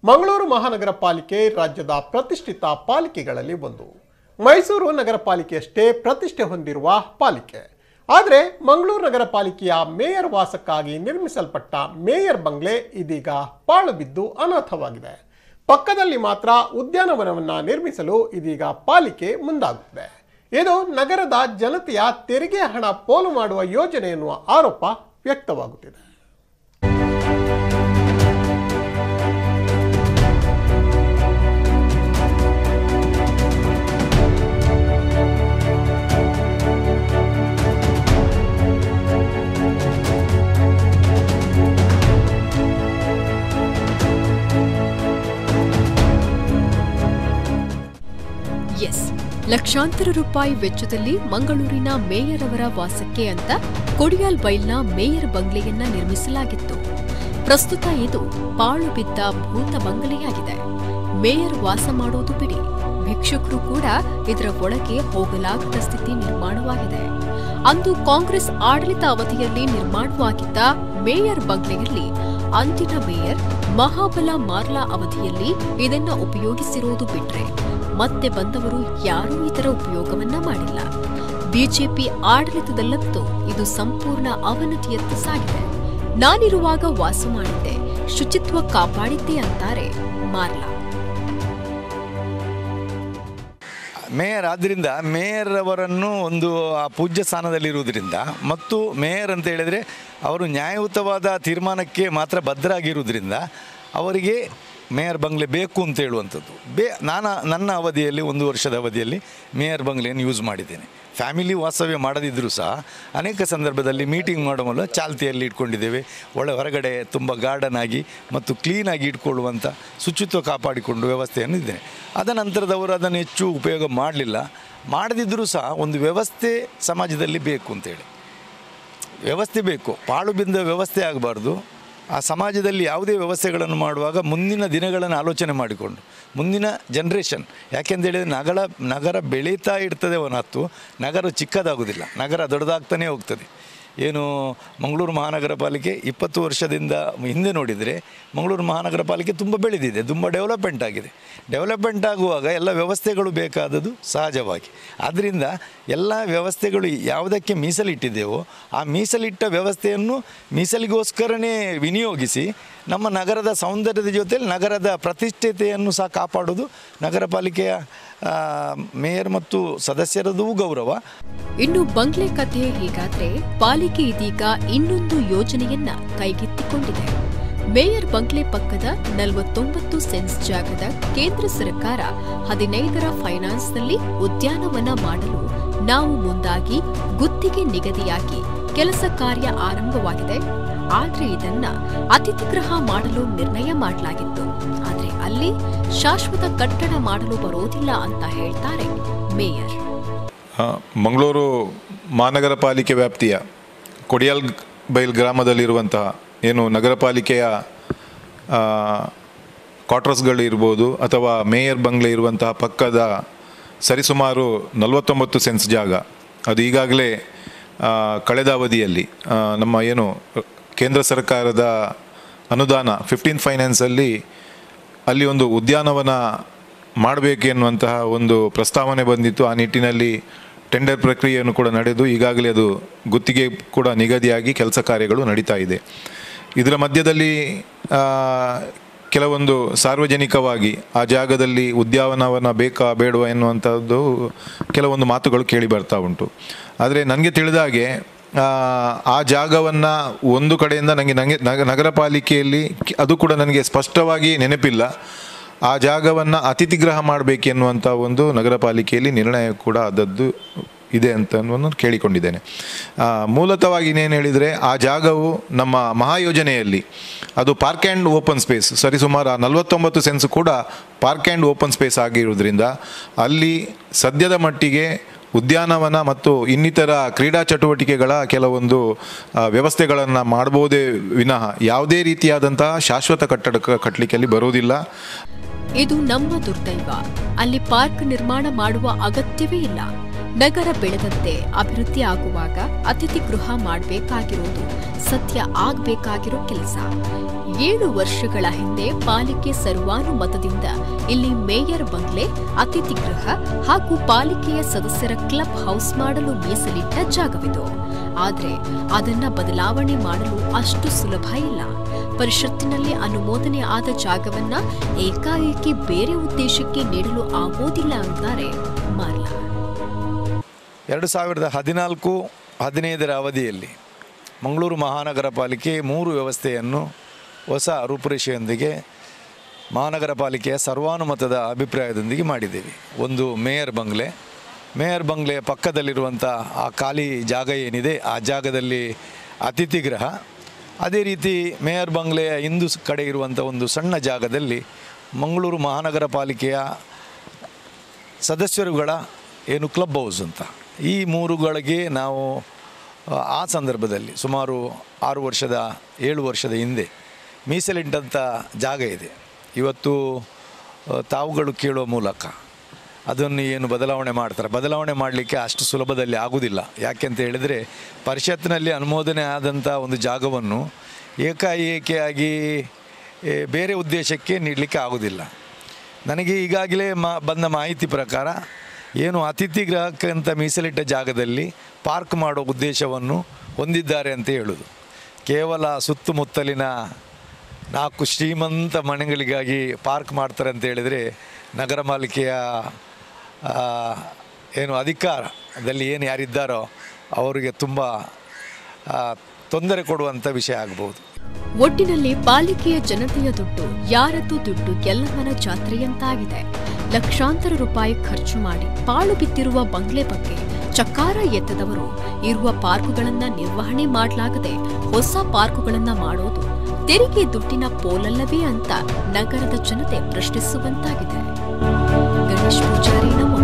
ಮಂಗಳೂರು ಮಹಾನಗರ ಪಾಲಿಕೆ ರಾಜ್ಯದ ಪ್ರತಿಷ್ಠಿತ ಪಾಲಿಕೆಗಳಲ್ಲಿ ಒಂದು. ಮೈಸೂರು ನಗರ ಪಾಲಿಕೆಯಷ್ಟೇ ಪ್ರತಿಷ್ಠೆ ಹೊಂದಿರುವ ಪಾಲಿಕೆ. ಆದರೆ ಮಂಗಳೂರು ನಗರ ಪಾಲಿಕೆಯ ಮೇಯರ್ ವಾಸಕ್ಕಾಗಿ ನಿರ್ಮಿಸಲ್ಪಟ್ಟ ಮೇಯರ್ ಬಂಗ್ಲೆ ಇದೀಗ ಪಾಳು ಬಿದ್ದು ಅನಾಥವಾಗಿದೆ. ಪಕ್ಕದಲ್ಲಿ ಮಾತ್ರ ಉದ್ಯಾನವನವನ್ನು ನಿರ್ಮಿಸಲು ಇದೀಗ ಪಾಲಿಕೆ ಮುಂದಾಗುತ್ತಿದೆ. ಇದು ನಗರದ ಜನತೆಯ ತೆರಿಗೆ ಹಣ ಪೋಲು ಮಾಡುವ ಯೋಜನೆ ಎನ್ನುವ ಆರೋಪ ವ್ಯಕ್ತವಾಗುತ್ತಿದೆ. ಲಕ್ಷಾಂತರ ರೂಪಾಯಿ ವೆಚ್ಚದಲ್ಲಿ ಮಂಗಳೂರಿನ ಮೇಯರ್ ಅವರ ವಾಸಕ್ಕೆ ಅಂತ ಕೊಡಿಯಾಲ್ ಬೈಲ್ನ ಮೇಯರ್ ಬಂಗ್ಲೆಯನ್ನ ನಿರ್ಮಿಸಲಾಗಿತ್ತು. ಪ್ರಸ್ತುತ ಇದು ಪಾಳು ಬಿದ್ದ ಭೂತ ಬಂಗಲೆಯಾಗಿದೆ. ಮೇಯರ್ ವಾಸ ಮಾಡೋದು ಬಿಡಿ, ಭಿಕ್ಷುಕರು ಕೂಡ ಇದರ ಒಳಗೆ ಹೋಗಲಾಗದ ಸ್ಥಿತಿ ನಿರ್ಮಾಣವಾಗಿದೆ. ಅಂದು ಕಾಂಗ್ರೆಸ್ ಆಡಳಿತ ಅವಧಿಯಲ್ಲಿ ನಿರ್ಮಾಣವಾಗಿದ್ದ ಮೇಯರ್ ಬಂಗ್ಲೆಯಲ್ಲಿ ಅಂದಿನ ಮೇಯರ್ ಮಹಾಬಲ ಮಾರ್ಲಾ ಅವಧಿಯಲ್ಲಿ ಇದನ್ನ ಉಪಯೋಗಿಸಿರುವುದು ಬಿಟ್ರೆ ಮತ್ತೆ ಬಂದವರು ಯಾರೂ ಇದರ ಉಪಯೋಗವನ್ನ ಮಾಡಿಲ್ಲ. ಬಿಜೆಪಿ ಆಡಳಿತದಲ್ಲಂತೂ ಇದು ಸಂಪೂರ್ಣ ಅವನತಿಯತ್ತ ಸಾಗಿದೆ. ನಾನಿರುವಾಗ ವಾಸ ಮಾಡಿದ್ದೆ, ಶುಚಿತ್ವ ಕಾಪಾಡಿದ್ದೆ ಅಂತಾರೆ ಮಾರ್ಲಾ. ಮೇಯರ್ ಆದ್ದರಿಂದ ಮೇಯರ್ ಅವರನ್ನು ಒಂದು ಪೂಜ್ಯ ಸ್ಥಾನದಲ್ಲಿರುವುದರಿಂದ ಮತ್ತು ಮೇಯರ್ ಅಂತ ಹೇಳಿದರೆ ಅವರು ನ್ಯಾಯಯುತವಾದ ತೀರ್ಮಾನಕ್ಕೆ ಮಾತ್ರ ಬದ್ಧರಾಗಿರುವುದರಿಂದ ಅವರಿಗೆ ಮೇಯರ್ ಬಂಗ್ಲೆ ಬೇಕು ಅಂತ ಹೇಳುವಂಥದ್ದು. ನನ್ನ ಅವಧಿಯಲ್ಲಿ 1 ವರ್ಷದ ಅವಧಿಯಲ್ಲಿ ಮೇಯರ್ ಬಂಗ್ಲೆಯನ್ನು ಯೂಸ್ ಮಾಡಿದ್ದೇನೆ. ಫ್ಯಾಮಿಲಿ ವಾಸ್ತವ್ಯ ಮಾಡದಿದ್ದರೂ ಸಹ ಅನೇಕ ಸಂದರ್ಭದಲ್ಲಿ ಮೀಟಿಂಗ್ ಮಾಡೋ ಮೂಲಕ ಚಾಲ್ತಿಯಲ್ಲಿ ಇಟ್ಕೊಂಡಿದ್ದೇವೆ. ಹೊರಗಡೆ ತುಂಬ ಗಾರ್ಡನ್ ಆಗಿ ಮತ್ತು ಕ್ಲೀನಾಗಿ ಇಟ್ಕೊಳ್ಳುವಂಥ ಶುಚಿತ್ವ ಕಾಪಾಡಿಕೊಂಡು ವ್ಯವಸ್ಥೆಯನ್ನು ಇದ್ದೇನೆ. ಅದ ನಂತರದವರು ಅದನ್ನು ಹೆಚ್ಚು ಉಪಯೋಗ ಮಾಡದಿದ್ದರೂ ಸಹ ಒಂದು ವ್ಯವಸ್ಥೆ ಸಮಾಜದಲ್ಲಿ ಬೇಕು ಅಂತೇಳಿ, ವ್ಯವಸ್ಥೆ ಬೇಕು. ಪಾಳು ಬಿದ್ದ ವ್ಯವಸ್ಥೆ ಆಗಬಾರ್ದು. ಆ ಸಮಾಜದಲ್ಲಿ ಯಾವುದೇ ವ್ಯವಸ್ಥೆಗಳನ್ನು ಮಾಡುವಾಗ ಮುಂದಿನ ದಿನಗಳನ್ನು ಆಲೋಚನೆ ಮಾಡಿಕೊಂಡು ಮುಂದಿನ ಜನ್ರೇಷನ್, ಯಾಕೆಂದೇಳಿದರೆ ನಗರ ಬೆಳೀತಾ ಇರ್ತದೆ ಹೊರತು ನಗರ ಚಿಕ್ಕದಾಗುವುದಿಲ್ಲ, ನಗರ ದೊಡ್ಡದಾಗ್ತಾನೇ ಹೋಗ್ತದೆ. ಏನು ಮಂಗಳೂರು ಮಹಾನಗರ ಪಾಲಿಕೆ 20 ವರ್ಷದಿಂದ ಹಿಂದೆ ನೋಡಿದರೆ ಮಂಗಳೂರು ಮಹಾನಗರ ಪಾಲಿಕೆ ತುಂಬ ಬೆಳೆದಿದೆ, ತುಂಬ ಡೆವಲಪ್ಮೆಂಟ್ ಆಗಿದೆ. ಡೆವಲಪ್ಮೆಂಟ್ ಆಗುವಾಗ ಎಲ್ಲ ವ್ಯವಸ್ಥೆಗಳು ಬೇಕಾದದ್ದು ಸಹಜವಾಗಿ. ಆದ್ದರಿಂದ ಎಲ್ಲ ವ್ಯವಸ್ಥೆಗಳು ಯಾವುದಕ್ಕೆ ಮೀಸಲಿಟ್ಟಿದ್ದೇವೋ ಆ ಮೀಸಲಿಟ್ಟ ವ್ಯವಸ್ಥೆಯನ್ನು ಮೀಸಲಿಗೋಸ್ಕರನೇ ವಿನಿಯೋಗಿಸಿ ನಮ್ಮ ನಗರದ ಸೌಂದರ್ಯದ ಜೊತೆಯಲ್ಲಿ ನಗರದ ಪ್ರತಿಷ್ಠತೆಯನ್ನು ಸಹ ಕಾಪಾಡೋದು ನಗರ ಪಾಲಿಕೆಯ ಮೇಯರ್ ಮತ್ತು ಸದಸ್ಯರದೂ ಗೌರವ. ಇನ್ನು ಬಂಗ್ಲೆ ಕಥೆ ಹೀಗಾದ್ರೆ ಪಾಲಿಕೆ ಇದೀಗ ಇನ್ನೊಂದು ಯೋಜನೆಯನ್ನ ಕೈಗೆತ್ತಿಕೊಂಡಿದೆ. ಮೇಯರ್ ಬಂಗ್ಲೆ ಪಕ್ಕದ 49 ಸೆನ್ಸ್ ಜಾಗದ ಕೇಂದ್ರ ಸರ್ಕಾರ 15ರ ಫೈನಾನ್ಸ್ನಲ್ಲಿ ಉದ್ಯಾನವನ ಮಾಡಲು ನಾವು ಮುಂದಾಗಿ ಗುತ್ತಿಗೆ ನಿಗದಿಯಾಗಿ ಕೆಲಸ ಕಾರ್ಯ ಆರಂಭವಾಗಿದೆ. ಆದರೆ ಇದನ್ನ ಅತಿಥಿಗೃಹ ಮಾಡಲು ನಿರ್ಣಯ ಮಾಡಲಾಗಿತ್ತು. ಆದರೆ ಅಲ್ಲಿ ಶಾಶ್ವತ ಕಟ್ಟಡ ಮಾಡಲು ಬರೋದಿಲ್ಲ ಅಂತ ಹೇಳ್ತಾರೆ ಮೇಯರ್. ಮಂಗಳೂರು ಮಹಾನಗರ ಪಾಲಿಕೆ ವ್ಯಾಪ್ತಿಯ ಕೊಡಿಯಾಲ್ ಬೈಲ್ ಗ್ರಾಮದಲ್ಲಿರುವಂತಹ ಏನು ನಗರ ಪಾಲಿಕೆಯ ಕ್ವಾರ್ಟರ್ಸ್ಗಳಿರ್ಬೋದು ಅಥವಾ ಮೇಯರ್ ಬಂಗ್ಲೆ ಇರುವಂತಹ ಪಕ್ಕದ ಸರಿಸುಮಾರು 49 ಸೆನ್ಸ್ ಜಾಗ, ಅದು ಈಗಾಗಲೇ ಕಳೆದ ಅವಧಿಯಲ್ಲಿ ನಮ್ಮ ಏನು ಕೇಂದ್ರ ಸರ್ಕಾರದ ಅನುದಾನ 15 ಫೈನಾನ್ಸಲ್ಲಿ ಅಲ್ಲಿ ಒಂದು ಉದ್ಯಾನವನ ಮಾಡಬೇಕು ಎನ್ನುವಂತಹ ಒಂದು ಪ್ರಸ್ತಾವನೆ ಬಂದಿತ್ತು. ಆ ನಿಟ್ಟಿನಲ್ಲಿ ಟೆಂಡರ್ ಪ್ರಕ್ರಿಯೆಯನ್ನು ಕೂಡ ನಡೆದು ಈಗಾಗಲೇ ಅದು ಗುತ್ತಿಗೆ ಕೂಡ ನಿಗದಿಯಾಗಿ ಕೆಲಸ ಕಾರ್ಯಗಳು ನಡೀತಾ ಇದೆ. ಇದರ ಮಧ್ಯದಲ್ಲಿ ಕೆಲವೊಂದು ಸಾರ್ವಜನಿಕವಾಗಿ ಆ ಜಾಗದಲ್ಲಿ ಉದ್ಯಾನವನ ಬೇಕಾ ಬೇಡವಾ ಎನ್ನುವಂಥದ್ದು ಕೆಲವೊಂದು ಮಾತುಗಳು ಕೇಳಿ ಬರ್ತಾ ಉಂಟು. ಆದರೆ ನನಗೆ ತಿಳಿದ ಹಾಗೆ ಆ ಜಾಗವನ್ನು ಒಂದು ಕಡೆಯಿಂದ ನನಗೆ ನಗರ ಪಾಲಿಕೆಯಲ್ಲಿ ಅದು ಕೂಡ ನನಗೆ ಸ್ಪಷ್ಟವಾಗಿ ನೆನಪಿಲ್ಲ, ಆ ಜಾಗವನ್ನು ಅತಿಥಿಗೃಹ ಮಾಡಬೇಕೆನ್ನುವಂಥ ಒಂದು ನಗರ ಪಾಲಿಕೆಯಲ್ಲಿ ನಿರ್ಣಯ ಕೂಡ ಆದದ್ದು ಇದೆ ಅಂತ ಕೇಳಿಕೊಂಡಿದ್ದೇನೆ. ಮೂಲತಃವಾಗಿ ಇನ್ನೇನು ಹೇಳಿದರೆ ಆ ಜಾಗವು ನಮ್ಮ ಮಹಾಯೋಜನೆಯಲ್ಲಿ ಅದು ಪಾರ್ಕ್ ಆ್ಯಂಡ್ ಓಪನ್ ಸ್ಪೇಸ್, ಸರಿಸುಮಾರು 49 ಸೆನ್ಸ್ ಕೂಡ ಪಾರ್ಕ್ ಆ್ಯಂಡ್ ಓಪನ್ ಸ್ಪೇಸ್ ಆಗಿರುವುದರಿಂದ ಅಲ್ಲಿ ಸದ್ಯದ ಮಟ್ಟಿಗೆ ಉದ್ಯಾನವನ ಮತ್ತು ಇನ್ನಿತರ ಕ್ರೀಡಾ ಚಟುವಟಿಕೆಗಳ ಕೆಲವೊಂದು ವ್ಯವಸ್ಥೆಗಳನ್ನು ಮಾಡಬಹುದೇ ವಿನಃ ಯಾವುದೇ ರೀತಿಯಾದಂತಹ ಶಾಶ್ವತ ಕಟ್ಟಡ ಕಟ್ಟಲಿಕ್ಕೆ ಅಲ್ಲಿ ಬರುವುದಿಲ್ಲ. ಇದು ನಮ್ಮ ದುರ್ದೈವ. ಅಲ್ಲಿ ಪಾರ್ಕ್ ನಿರ್ಮಾಣ ಮಾಡುವ ಅಗತ್ಯವೇ ಇಲ್ಲ. ನಗರ ಬೆಳೆದಂತೆ ಅಭಿವೃದ್ಧಿ ಆಗುವಾಗ ಅತಿಥಿ ಗೃಹ ಮಾಡಬೇಕಾಗಿರೋದು ಸತ್ಯ ಆಗಬೇಕಾಗಿರೋ ಕೆಲಸ. 7 ವರ್ಷಗಳ ಹಿಂದೆ ಪಾಲಿಕೆ ಸರ್ವಾನುಮತದಿಂದ ಇಲ್ಲಿ ಮೇಯರ್ ಬಂಗ್ಲೆ, ಅತಿಥಿ ಗೃಹ ಹಾಗೂ ಪಾಲಿಕೆಯ ಸದಸ್ಯರ ಕ್ಲಬ್ ಹೌಸ್ ಮಾಡಲು ಮೀಸಲಿಟ್ಟ ಜಾಗವಿದು. ಆದರೆ ಅದನ್ನ ಬದಲಾವಣೆ ಮಾಡಲು ಅಷ್ಟು ಸುಲಭ ಇಲ್ಲ. ಪರಿಷತ್ತಿನಲ್ಲಿ ಅನುಮೋದನೆ ಆದ ಜಾಗವನ್ನ ಏಕಾಏಕಿ ಬೇರೆ ಉದ್ದೇಶಕ್ಕೆ ನೀಡಲು ಆಗೋದಿಲ್ಲ ಅಂತಾರೆ ಮಾರ್ಲಾ. 2014-15ರ ಅವಧಿಯಲ್ಲಿ ಮಂಗಳೂರು ಮಹಾನಗರ ಪಾಲಿಕೆ 3 ವ್ಯವಸ್ಥೆಯನ್ನು ಹೊಸ ರೂಪುರೇಷೆಯೊಂದಿಗೆ ಮಹಾನಗರ ಪಾಲಿಕೆಯ ಸರ್ವಾನುಮತದ ಅಭಿಪ್ರಾಯದೊಂದಿಗೆ ಮಾಡಿದ್ದೇವೆ. ಒಂದು ಮೇಯರ್ ಬಂಗ್ಲೆಯ ಪಕ್ಕದಲ್ಲಿರುವಂಥ ಆ ಖಾಲಿ ಜಾಗ ಏನಿದೆ, ಆ ಜಾಗದಲ್ಲಿ ಅತಿಥಿ ಗೃಹ, ಅದೇ ರೀತಿ ಮೇಯರ್ ಬಂಗ್ಲೆಯ ಹಿಂದು ಕಡೆ ಇರುವಂಥ ಒಂದು ಸಣ್ಣ ಜಾಗದಲ್ಲಿ ಮಂಗಳೂರು ಮಹಾನಗರ ಪಾಲಿಕೆಯ ಸದಸ್ಯರುಗಳ ಏನು ಕ್ಲಬ್ ಹೌಸ್ ಅಂತ, ಈ 3ಗಳಿಗೆ ನಾವು ಆ ಸಂದರ್ಭದಲ್ಲಿ ಸುಮಾರು 7 ವರ್ಷದ ಹಿಂದೆ ಮೀಸಲಿಟ್ಟಂಥ ಜಾಗ ಇದೆ. ಇವತ್ತು ತಾವುಗಳು ಕೇಳುವ ಮೂಲಕ ಅದನ್ನು ಏನು ಬದಲಾವಣೆ ಮಾಡಲಿಕ್ಕೆ ಅಷ್ಟು ಸುಲಭದಲ್ಲಿ ಆಗುವುದಿಲ್ಲ. ಯಾಕೆಂತ ಹೇಳಿದರೆ ಪರಿಷತ್ನಲ್ಲಿ ಅನುಮೋದನೆ ಆದಂಥ ಒಂದು ಜಾಗವನ್ನು ಏಕಾಏಕಿಯಾಗಿ ಬೇರೆ ಉದ್ದೇಶಕ್ಕೆ ನೀಡಲಿಕ್ಕೆ ಆಗೋದಿಲ್ಲ. ನನಗೆ ಈಗಾಗಲೇ ಬಂದ ಮಾಹಿತಿ ಪ್ರಕಾರ ಏನು ಅತಿಥಿ ಗೃಹಕ್ಕಂತ ಮೀಸಲಿಟ್ಟ ಜಾಗದಲ್ಲಿ ಪಾರ್ಕ್ ಮಾಡೋ ಉದ್ದೇಶವನ್ನು ಹೊಂದಿದ್ದಾರೆ ಅಂತ ಹೇಳೋದು. ಕೇವಲ ಸುತ್ತಮುತ್ತಲಿನ 4 ಶ್ರೀಮಂತ ಮನೆಗಳಿಗಾಗಿ ಪಾರ್ಕ್ ಮಾಡ್ತಾರೆ ಅಂತ ಹೇಳಿದರೆ ನಗರ ಪಾಲಿಕೆಯ ಏನು ಅಧಿಕಾರದಲ್ಲಿ ಏನು ಯಾರಿದ್ದಾರೋ ಅವರಿಗೆ ತುಂಬ ತೊಂದರೆ ಕೊಡುವಂಥ ವಿಷಯ ಆಗಬಹುದು. ಒಟ್ಟಿನಲ್ಲಿ ಪಾಲಿಕೆಯ ಜನತೆಯ ದುಡ್ಡು, ಯಾರದ್ದು ದುಡ್ಡು, ಎಲ್ಲಮ್ಮನ ಜಾತ್ರೆಯಂತಾಗಿದೆ. ಲಕ್ಷಾಂತರ ರೂಪಾಯಿ ಖರ್ಚು ಮಾಡಿ ಪಾಳು ಬಿದ್ದಿರುವ ಬಂಗ್ಲೆ ಬಗ್ಗೆ ಚಕಾರ ಎತ್ತದವರು ಇರುವ ಪಾರ್ಕುಗಳನ್ನ ನಿರ್ವಹಣೆ ಮಾಡಲಾಗದೆ ಹೊಸ ಪಾರ್ಕುಗಳನ್ನ ಮಾಡೋದು ತೆರಿಗೆ ದುಡ್ಡಿನ ಪೋಲಲ್ಲವೇ ಅಂತ ನಗರದ ಜನತೆ ಪ್ರಶ್ನಿಸುವಂತಾಗಿದೆ. ಗಣೇಶ್ ಪೂಜಾರಿ, ನಮ್ಮ